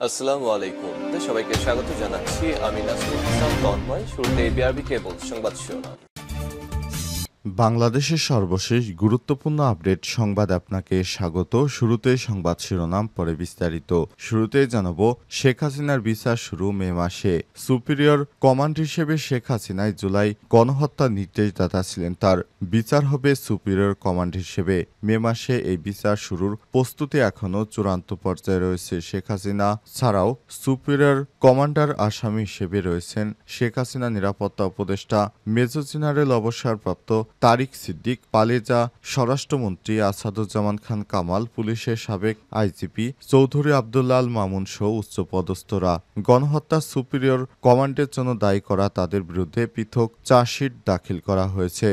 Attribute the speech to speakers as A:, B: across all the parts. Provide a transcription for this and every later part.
A: আসসালামু আলাইকুম। সবাইকে স্বাগত জানাচ্ছি। আমি নাসরুল ইসলাম তন্ময়। শুরুতে বিআরবি কেবল সংবাদ শিরোনাম।
B: বাংলাদেশের সর্বশেষ গুরুত্বপূর্ণ আপডেট সংবাদ আপনাকে স্বাগত। শুরুতেই সংবাদ শিরোনাম, পরে বিস্তারিত। শুরুতেই জানাবো, শেখ হাসিনার বিচার শুরু মে মাসে। সুপিরিয়র কমান্ড হিসেবে শেখ হাসিনাই জুলাই গণহত্যার নির্দেশদাতা ছিলেন। তার বিচার হবে সুপিরিয়র কমান্ড হিসেবে। মে মাসে এই বিচার শুরুর প্রস্তুতি এখনও চূড়ান্ত পর্যায়ে রয়েছে। শেখ হাসিনা ছাড়াও সুপিরিয়র কমান্ডার আসামি হিসেবে রয়েছেন শেখ হাসিনা নিরাপত্তা উপদেষ্টা মেজর জেনারেল অবসরপ্রাপ্ত তারিক সিদ্দিক, পালেজা স্বরাষ্ট্রমন্ত্রী আসাদুজ্জামান খান কামাল, পুলিশের সাবেক আইজিপি চৌধুরী আব্দুল্লাহ আল মামুন সহ উচ্চপদস্থরা। গণহত্যা সুপিরিয়র কমান্ডের জন্য দায়ী করা তাদের বিরুদ্ধে পৃথক চার্জশিট দাখিল করা হয়েছে।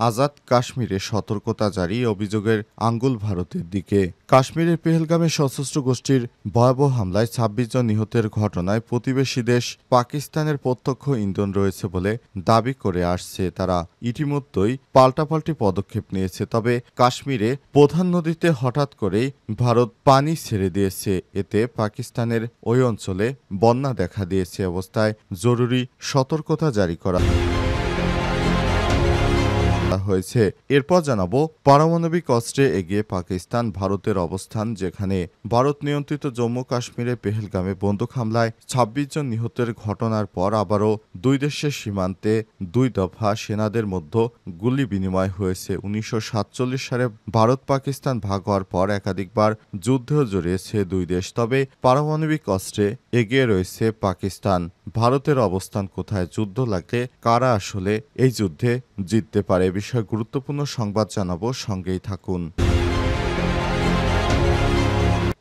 B: আজাদ কাশ্মীরে সতর্কতা জারি, অভিযোগের আঙ্গুল ভারতের দিকে। কাশ্মীরের পেহেলগামে সশস্ত্র গোষ্ঠীর ভয়াবহ হামলায় ২৬ জন নিহতের ঘটনায় প্রতিবেশী দেশ পাকিস্তানের প্রত্যক্ষ ইন্ধন রয়েছে বলে দাবি করে আসছে। তারা ইতিমধ্যেই পাল্টাপাল্টি পদক্ষেপ নিয়েছে। তবে কাশ্মীরে প্রধান নদীতে হঠাৎ করেই ভারত পানি ছেড়ে দিয়েছে। এতে পাকিস্তানের ওই অঞ্চলে বন্যা দেখা দিয়েছে। অবস্থায় জরুরি সতর্কতা জারি করা হয়েছে। এরপর জানাবো, পারমাণবিক অস্ত্রে এগিয়ে পাকিস্তান, ভারতের অবস্থান যেখানে। ভারত নিয়ন্ত্রিত জম্মু কাশ্মীরে পেহেলগামে বন্দুক হামলায় ২৬ জন নিহতের ঘটনার পর আবারও দুই দেশের সীমান্তে দুই দফা সেনাদের মধ্যে গুলি বিনিময় হয়েছে। ১৯৪৭ সালে ভারত পাকিস্তান ভাগ হওয়ার পর একাধিকবার যুদ্ধেও জড়িয়েছে দুই দেশ। তবে পারমাণবিক অস্ত্রে এগিয়ে রয়েছে পাকিস্তান। ভারতের অবস্থান কোথায়? যুদ্ধ লাগলে কারা আসলে এই যুদ্ধে জিততে পারে? বিষয়ে গুরুত্বপূর্ণ সংবাদ জানাবো, সঙ্গেই থাকুন।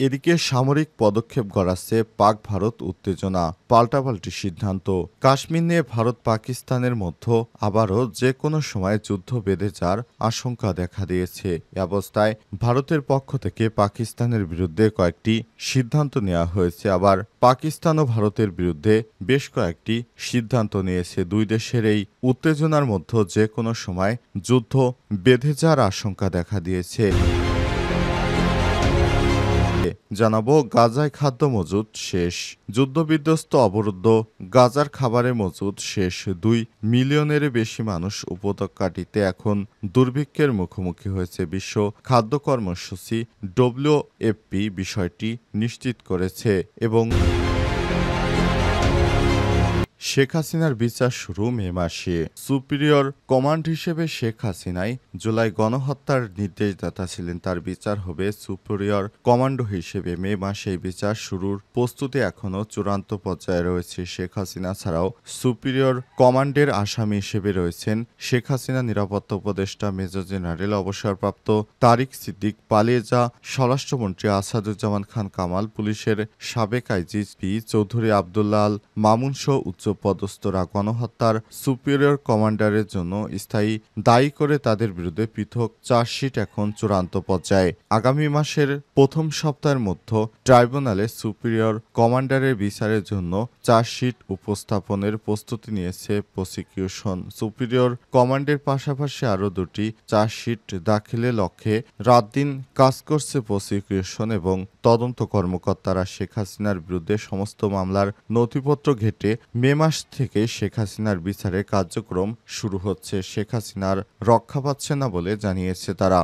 B: এদিকে সামরিক পদক্ষেপ গড়াচ্ছে পাক ভারত উত্তেজনা, পাল্টাপাল্টি সিদ্ধান্ত। কাশ্মীর নিয়ে ভারত পাকিস্তানের মধ্যে আবারও যে কোনো সময় যুদ্ধ বেঁধে যাওয়ার আশঙ্কা দেখা দিয়েছে। এ অবস্থায় ভারতের পক্ষ থেকে পাকিস্তানের বিরুদ্ধে কয়েকটি সিদ্ধান্ত নেওয়া হয়েছে। আবার পাকিস্তান ও ভারতের বিরুদ্ধে বেশ কয়েকটি সিদ্ধান্ত নিয়েছে। দুই দেশের এই উত্তেজনার মধ্যে যে কোনো সময় যুদ্ধ বেঁধে যাওয়ার আশঙ্কা দেখা দিয়েছে। জানাবো, গাজায় খাদ্য মজুদ শেষ। যুদ্ধবিধ্বস্ত অবরুদ্ধ গাজার খাবারের মজুদ শেষ। ২ মিলিয়নের বেশি মানুষ উপত্যকাটিতে এখন দুর্ভিক্ষের মুখোমুখি হয়েছে। বিশ্ব খাদ্য কর্মসূচি WFP বিষয়টি নিশ্চিত করেছে। এবং শেখ হাসিনার বিচার শুরু মে মাসে। সুপিরিয়র কমান্ড হিসেবে শেখ হাসিনাই জুলাই গণহত্যার নির্দেশদাতা ছিলেন। তার বিচার হবে সুপিরিয়র কমান্ডো হিসেবে। মে মাসে এই বিচার শুরুর প্রস্তুতি এখনও চূড়ান্ত পর্যায়ে রয়েছে। শেখ হাসিনা ছাড়াও সুপিরিয়র কমান্ডের আসামি হিসেবে রয়েছেন শেখ হাসিনা নিরাপত্তা উপদেষ্টা মেজর জেনারেল অবসরপ্রাপ্ত তারিক সিদ্দিক, পালেজা স্বরাষ্ট্রমন্ত্রী আসাদুজ্জামান খান কামাল, পুলিশের সাবেক আইজিপি চৌধুরী আব্দুল্লাহ আল মামুন সহ উচ্চপদস্থরা। গণহত্যার সুপিরিয়র কমান্ডারের জন্য স্থায়ী দায়ী করে তাদের বিরুদ্ধে পৃথক চার্জশিট এখন চূড়ান্ত পর্যায়ে। আগামী মাসের প্রথম সপ্তাহের মধ্যে ট্রাইব্যুনালে সুপিরিয়র কমান্ডারের বিচারের জন্য চার্জশিট উপস্থাপনের প্রস্তুতি নিয়েছে প্রসিকিউশন। সুপিরিয়র কমান্ডের পাশাপাশি আরও দুটি চার্জশিট দাখিলের লক্ষ্যে রাতদিন কাজ করছে প্রসিকিউশন এবং তদন্ত কর্মকর্তারা। শেখ হাসিনার বিরুদ্ধে সমস্ত মামলার নথিপত্র ঘেঁটে মে মাস থেকে শেখ হাসিনার বিচারের কার্যক্রম শুরু হচ্ছে। শেখ হাসিনার রক্ষা পাচ্ছে না বলে জানিয়েছে তারা।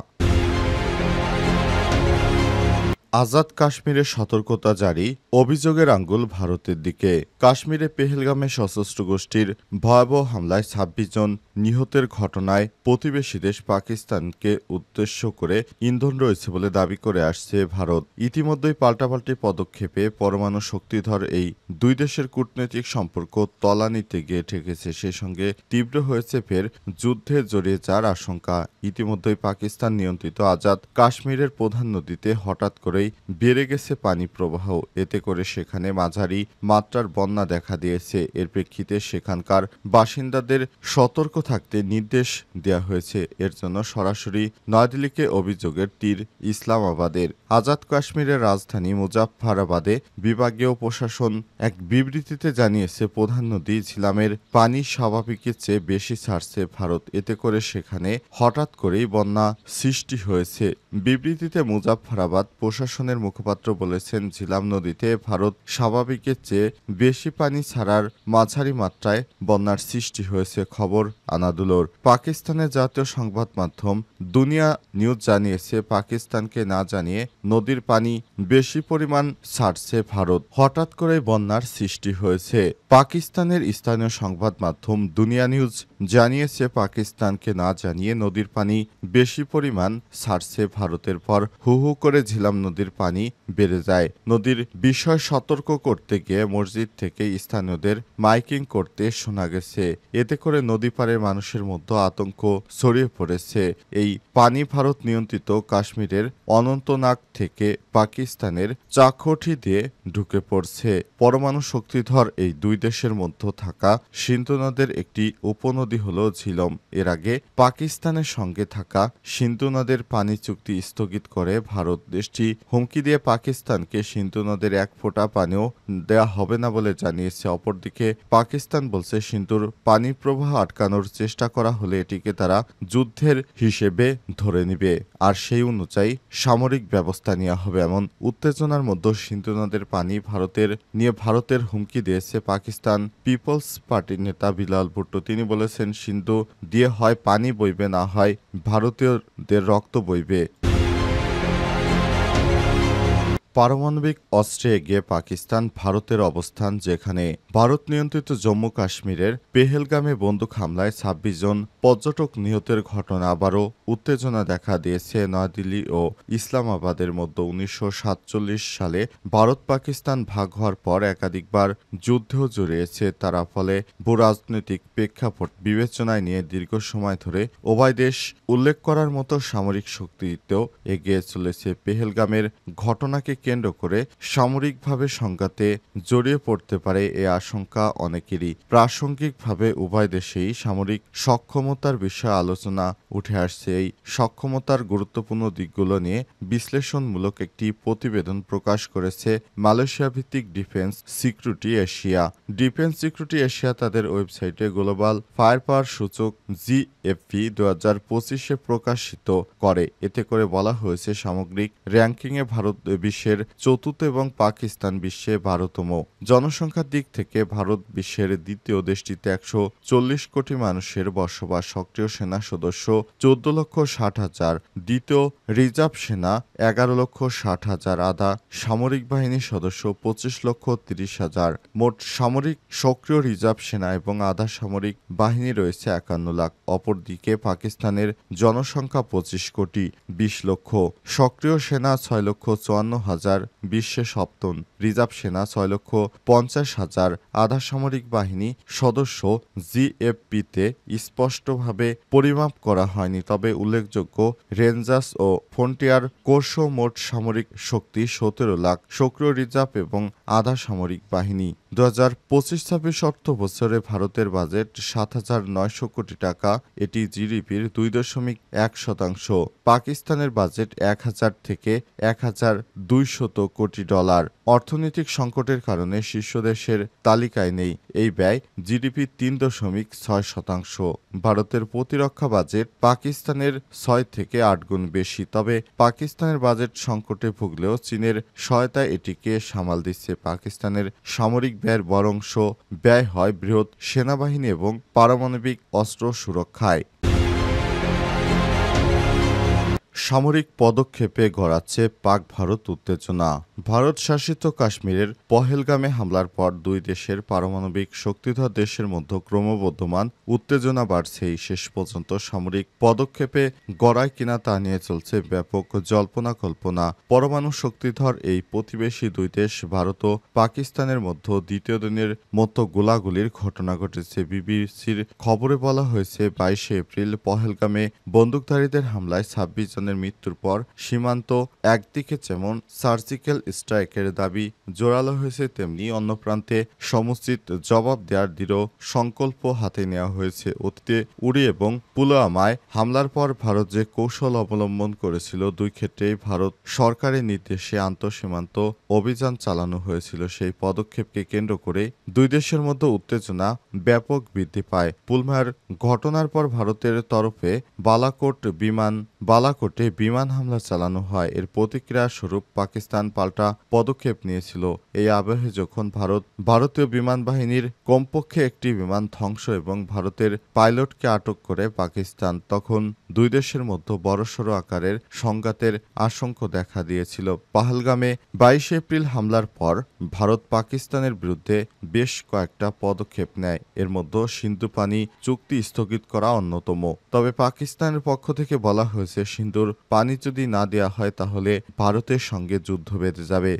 B: আজাদ কাশ্মীরে সতর্কতা জারি, অভিযোগের আঙ্গুল ভারতের দিকে। কাশ্মীরে পেহেলগামে সশস্ত্র গোষ্ঠীর ভয়াবহ হামলায় ২৬ জন নিহতের ঘটনায় প্রতিবেশী দেশ পাকিস্তানকে উদ্দেশ্য করে ইন্ধন রয়েছে বলে দাবি করে আসছে ভারত। ইতিমধ্যেই পাল্টাপাল্টি পদক্ষেপে পরমাণু শক্তিধর এই দুই দেশের কূটনৈতিক সম্পর্ক তলানিতে গিয়ে ঠেকেছে। সেই সঙ্গে তীব্র হয়েছে ফের যুদ্ধে জড়িয়ে যাওয়ার আশঙ্কা। ইতিমধ্যেই পাকিস্তান নিয়ন্ত্রিত আজাদ কাশ্মীরের প্রধান নদীতে হঠাৎ করেই বেড়ে গেছে পানি প্রবাহ। এতে করে সেখানে মাঝারি মাত্রার বন্যা দেখা দিয়েছে। এর প্রেক্ষিতে সেখানকার বাসিন্দাদের সতর্ক থাকতে নির্দেশ দেওয়া হয়েছে। এর জন্য সরাসরি নয়াদিল্লিকে অভিযোগের তীর ইসলামাবাদের। আজাদ কাশ্মীরের রাজধানী মুজাফফরাবাদে বিভাগীয় প্রশাসন এক বিবৃতিতে জানিয়েছে, প্রধান নদী ঝিলামের পানি স্বাভাবিকের চেয়ে বেশি ছাড়ছে ভারত। এতে করে সেখানে হঠাৎ করেই বন্যা সৃষ্টি হয়েছে। বিবৃতিতে মুজাফফরাবাদ প্রশাসনের মুখপাত্র বলেছেন, ঝিলাম নদীতে ভারত স্বাভাবিকের চেয়ে বেশি পানি ছাড়ার মাঝারি মাত্রায় বন্যার সৃষ্টি হয়েছে। খবর আনাদুলোর। পাকিস্তানের জাতীয় সংবাদ মাধ্যম দুনিয়া নিউজ জানিয়েছে, পাকিস্তানকে না জানিয়ে নদীর পানি বেশি পরিমাণ ছাড়ছে ভারত। হঠাৎ করে বন্যার সৃষ্টি হয়েছে। পাকিস্তানের স্থানীয় সংবাদ মাধ্যম দুনিয়া নিউজ জানিয়েছে, পাকিস্তানকে না জানিয়ে নদীর পানি বেশি পরিমাণ ছাড়ছে ভারতের পর হু হু করে ঝিলাম নদীর পানি বেড়ে যায়। নদীর বিষয় সতর্ক করতে গিয়ে মসজিদ থেকে স্থানীয়দের মাইকিং করতে শোনা গেছে। এতে করে নদী পাড়ের মানুষের মধ্যে আতঙ্ক ছড়িয়ে পড়েছে। এই পানি ভারত নিয়ন্ত্রিত কাশ্মীরের অনন্তনাগ থেকে পাকিস্তানের চাকোঠি দিয়ে ঢুকে পড়ছে। পরমাণু শক্তিধর এই দুই দেশের মধ্যে থাকা সিন্ধু নদের একটি উপনদী হল ঝিলম। এর আগে পাকিস্তানের সঙ্গে থাকা সিন্ধু নদের পানি চুক্তি স্থগিত করে ভারত। দেশটি হুমকি দিয়ে পাকিস্তানকে সিন্ধু নদের এক ফোঁটা পানিও দেয়া হবে না বলে জানিয়েছে। অপরদিকে পাকিস্তান বলছে, সিন্ধুর পানি প্রবাহ আটকানোর চেষ্টা করা হলে এটিকে তারা যুদ্ধের হিসেবে ধরে নিবে, আর সেই অনুযায়ী সামরিক ব্যবস্থা নেওয়া হবে। এমন উত্তেজনার মধ্যে সিন্ধু নদের পানি ভারতের হুমকি দিয়েছে পাকিস্তান পিপলস পার্টির নেতা বিলাল ভুট্টো। তিনি বলেছেন, সিন্ধু দিয়ে হয় পানি বইবে, না হয় ভারতীয়দের রক্ত বইবে। পারমাণবিক অস্ত্রে এগিয়ে পাকিস্তান, ভারতের অবস্থান যেখানে। ভারত নিয়ন্ত্রিত জম্মু কাশ্মীরের পেহেলগামে বন্দুক হামলায় ২৬ জন পর্যটক নিহতের ঘটনা আবারও উত্তেজনা দেখা দিয়েছে। নয়াদিল্লি ও ইসলামাবাদের মধ্যে ১৯৪৭ সালে ভারত পাকিস্তান ভাগ হওয়ার পর একাধিকবার যুদ্ধেও জড়িয়েছে তারা। ফলে ভূরাজনৈতিক প্রেক্ষাপট বিবেচনায় নিয়ে দীর্ঘ সময় ধরে উভয় দেশ উল্লেখ করার মতো সামরিক শক্তিতেও এগিয়ে চলেছে। পেহেলগামের ঘটনাকে কেন্দ্র করে সামরিকভাবে সংঘাতে জড়িয়ে পড়তে পারে এ আশঙ্কা অনেকেরই। প্রাসঙ্গিকভাবে উভয় দেশেই সামরিক সক্ষমতার বিষয়ে আলোচনা উঠে আসছে। এই সক্ষমতার গুরুত্বপূর্ণ দিকগুলো নিয়ে বিশ্লেষণমূলক একটি প্রতিবেদন প্রকাশ করেছে মালয়েশিয়া ভিত্তিক defence security Asia. Defence security Asia তাদের ওয়েবসাইটে গ্লোবাল ফায়ার পাওয়ার সূচক জিএফপি ২০২৫-এ প্রকাশিত করে। এতে করে বলা হয়েছে, সামগ্রিক র্যাঙ্কিংয়ে ভারত বিশ্বের চতুর্থ এবং পাকিস্তান বিশ্বে ১২তম। জনসংখ্যার দিক থেকে ভারত বিশ্বের দ্বিতীয়। দেশটিতে ১৪০ কোটি মানুষের বসবাস। সক্রিয় সেনা সদস্য ১৪,৬০,০০০, দ্বিতীয় রিজার্ভ সেনা ১১,৬০,০০০, আধা সামরিক বাহিনীর সদস্য ২৫,৩০,০০০। মোট সামরিক সক্রিয় রিজার্ভ সেনা এবং আধা সামরিক বাহিনী রয়েছে ৫১ লাখ। অপরদিকে পাকিস্তানের জনসংখ্যা ২৫ কোটি ২০ লক্ষ। সক্রিয় সেনা ৬,৫৪,০০০, বিশ্বে সপ্তম। রিজার্ভ সেনা ৬,৫০,০০০, আধা সামরিক বাহিনী সদস্য জিএফপিতে স্পষ্টভাবে পরিমাপ করা হয়নি, তবে উল্লেখযোগ্য। রেঞ্জার্স ও ফ্রন্টিয়ার কোর্সও মোট সামরিক শক্তি ১৭ লাখ। সক্রিয় রিজার্ভ এবং আধা সামরিক বাহিনী। ২০২৫-২৬ অর্থ বছরে ভারতের বাজেট ৭,৯০০ কোটি টাকা, এটি জিডিপির ২.১%। পাকিস্তানের বাজেট ১,০০০ থেকে ১,২০০ কোটি ডলার। অর্থনৈতিক সংকটের কারণে শীর্ষ দেশের তালিকায় নেই এই ব্যয়, জিডিপির ৩.৬%। ভারতের প্রতিরক্ষা বাজেট পাকিস্তানের ৬ থেকে ৮ গুণ বেশি। তবে পাকিস্তানের বাজেট সংকটে ভুগলেও চীনের সহায়তায় এটিকে সামাল দিচ্ছে। পাকিস্তানের সামরিক ব্যয়ের বড় অংশ ব্যয় হয় বৃহৎ সেনাবাহিনী এবং পারমাণবিক অস্ত্র সুরক্ষায়। সামরিক পদক্ষেপে গড়াচ্ছে পাক ভারত উত্তেজনা। ভারত শাসিত কাশ্মীরের পহেলগামে হামলার পর দুই দেশের পারমাণবিক শক্তিধর দেশের মধ্যে ক্রমবর্ধমান উত্তেজনা বাড়ছে। এই শেষ পর্যন্ত সামরিক পদক্ষেপে গড়ায় কিনা তা নিয়ে চলছে ব্যাপক জল্পনা কল্পনা। পরমাণু শক্তিধর এই প্রতিবেশী দুই দেশ ভারত ও পাকিস্তানের মধ্যে দ্বিতীয় দিনের মতো গোলাগুলির ঘটনা ঘটেছে। বিবিসির খবরে বলা হয়েছে, ২২ এপ্রিল পহেলগামে বন্দুকধারীদের হামলায় ২৬ জনের জনের মৃত্যুর পর সীমান্ত একদিকে যেমন সার্জিক্যাল স্ট্রাইকের দাবি জোরালো হয়েছে, তেমনি অন্য প্রান্তে সমুচিত জবাব দেওয়ার দৃঢ় সংকল্প হাতে নেওয়া হয়েছে। অতীতে উরি এবং পুলওয়ামায় হামলার পর ভারত যে কৌশল অবলম্বন করেছিল, দুই ক্ষেত্রেই ভারত সরকারের নির্দেশে আন্তঃসীমান্ত অভিযান চালানো হয়েছিল। সেই পদক্ষেপকে কেন্দ্র করে দুই দেশের মধ্যে উত্তেজনা ব্যাপক বৃদ্ধি পায়। পুলওয়ামার ঘটনার পর ভারতের তরফে বালাকোটে বিমান হামলা চালানো হয়। এর প্রতিক্রিয়া স্বরূপ পাকিস্তান পাল্টা পদক্ষেপ নিয়েছিল। এই আবহে যখন ভারতীয় বিমান বাহিনীর কমপক্ষে একটি বিমান ধ্বংস এবং ভারতের পাইলটকে আটক করে পাকিস্তান, তখন দুই দেশের মধ্যে বড়সড় আকারের সংঘাতের আশঙ্কা দেখা দিয়েছিল। পাহালগামে 22 এপ্রিল হামলার পর ভারত পাকিস্তানের বিরুদ্ধে বেশ কয়েকটা পদক্ষেপ নেয়। এর মধ্যে সিন্ধু পানি চুক্তি স্থগিত করা অন্যতম। তবে পাকিস্তানের পক্ষ থেকে বলা হয়েছে, সিন্ধুর পানি যদি না দেওয়া হয় তাহলে ভারতের সঙ্গে যুদ্ধ বেঁধে যাবে।